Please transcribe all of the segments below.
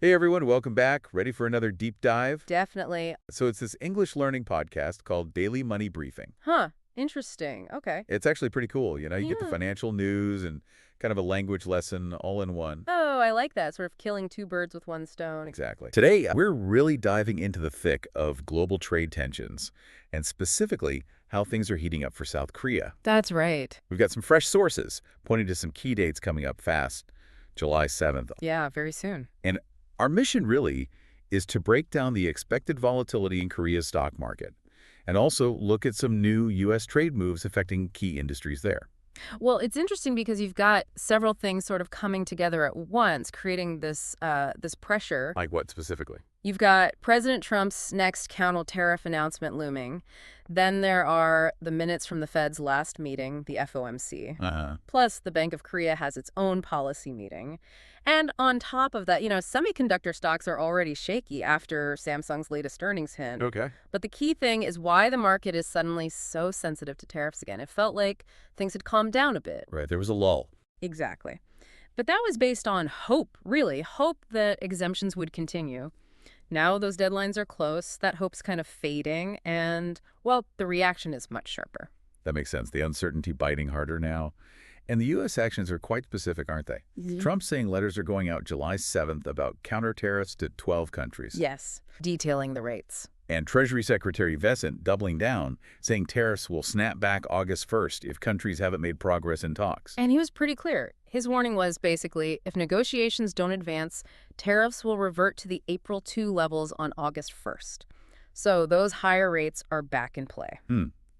Hey everyone, welcome back. Ready for another deep dive? Definitely. So it's this English learning podcast called Daily Money Briefing. Huh. Interesting. Okay. It's actually pretty cool. You get the Yeah. financial news and kind of a language lesson all in one. Oh, I like that. Sort of killing two birds with one stone. Exactly. Today, we're really diving into the thick of global trade tensions, and specifically how things are heating up for South Korea. That's right. We've got some fresh sources pointing to some key dates coming up fast, July 7th. Yeah, very soon. And our mission really is to break down the expected volatility in Korea's stock market and also look at some new U.S. trade moves affecting key industries there. Well, it's interesting because you've got several things sort of coming together at once, creating this pressure. Like what specifically? You've got President Trump's next counter-tariff announcement looming. Then there are the minutes from the Fed's last meeting, the FOMC. Plus, the Bank of Korea has its own policy meeting. And on top of that, semiconductor stocks are already shaky after Samsung's latest earnings hint. Okay. But the key thing is why the market is suddenly so sensitive to tariffs again. It felt like things had calmed down a bit. Right, there was a lull. Exactly. But that was based on hope, really. Hope that exemptions would continue. Now those deadlines are close, that hope's kind of fading, and, well, the reaction is much sharper. That makes sense. The uncertainty biting harder now. And the U.S. actions are quite specific, aren't they? Trump's saying letters are going out July 7th about counter tariffs to 12 countries. Yes, detailing the rates. And Treasury Secretary Vessant doubling down, saying tariffs will snap back August 1st if countries haven't made progress in talks. And he was pretty clear. His warning was basically, if negotiations don't advance, tariffs will revert to the April 2 levels on August 1st. So those higher rates are back in play.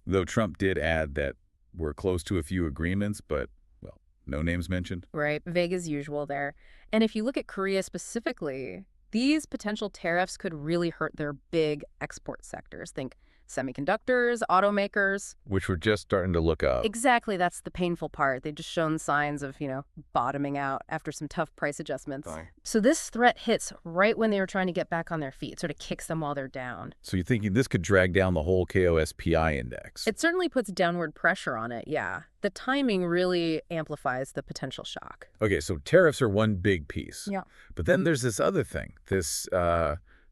Though Trump did add that we're close to a few agreements, but, well, no names mentioned. Right, vague as usual there. And if you look at Korea specifically, these potential tariffs could really hurt their big export sectors. Think semiconductors, automakers. Which we're just starting to look up. Exactly, that's the painful part. They've just shown signs of, bottoming out after some tough price adjustments. Fine. So this threat hits right when they were trying to get back on their feet, sort of kicks them while they're down. So you're thinking this could drag down the whole KOSPI index? It certainly puts downward pressure on it, yeah. The timing really amplifies the potential shock. Okay, so tariffs are one big piece. Yeah. But then there's this other thing, this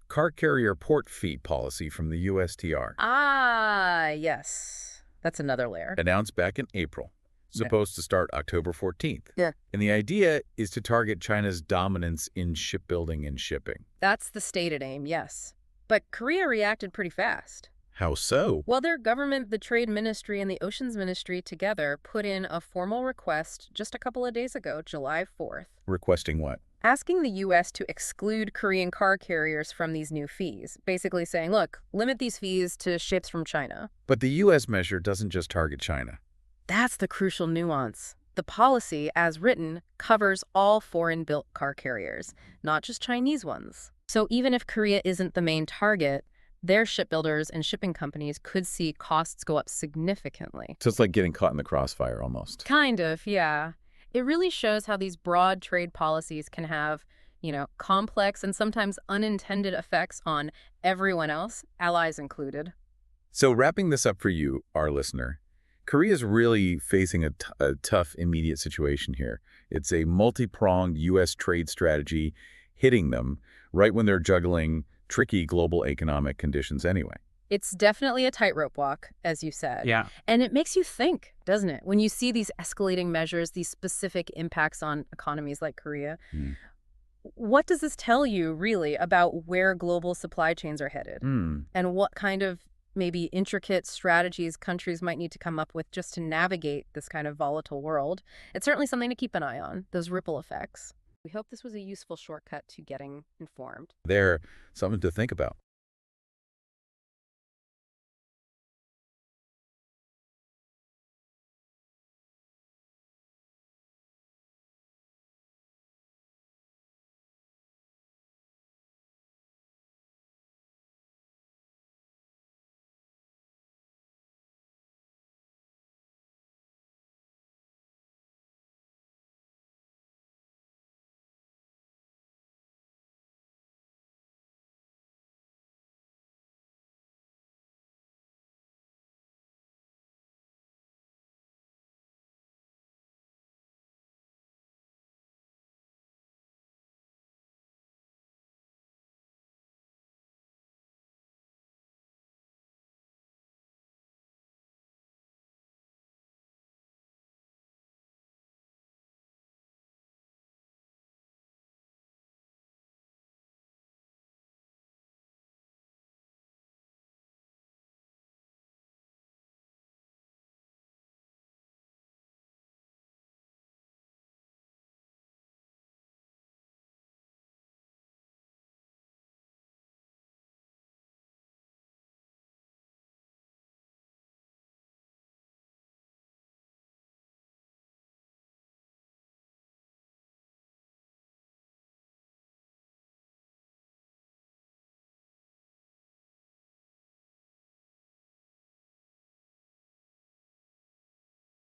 car carrier port fee policy from the USTR. Ah, yes. That's another layer. Announced back in April. Supposed to start October 14th. Yeah. And the idea is to target China's dominance in shipbuilding and shipping. That's the stated aim, yes. But Korea reacted pretty fast. How so? Well, their government, the Trade Ministry, and the Oceans Ministry together put in a formal request just a couple of days ago, July 4th. Requesting what? Asking the U.S. to exclude Korean car carriers from these new fees. Basically saying, look, limit these fees to ships from China. But the U.S. measure doesn't just target China. That's the crucial nuance. The policy, as written, covers all foreign-built car carriers, not just Chinese ones. So even if Korea isn't the main target, their shipbuilders and shipping companies could see costs go up significantly. So it's like getting caught in the crossfire almost. Kind of, yeah. It really shows how these broad trade policies can have, complex and sometimes unintended effects on everyone else, allies included. So wrapping this up for you, our listener, Korea's really facing a tough immediate situation here. It's a multi-pronged U.S. trade strategy hitting them right when they're juggling tricky global economic conditions anyway. It's definitely a tightrope walk, as you said. Yeah. And it makes you think, doesn't it? When you see these escalating measures, these specific impacts on economies like Korea, what does this tell you, really, about where global supply chains are headed? And what kind of maybe intricate strategies countries might need to come up with just to navigate this kind of volatile world? It's certainly something to keep an eye on, those ripple effects. We hope this was a useful shortcut to getting informed. Something to think about.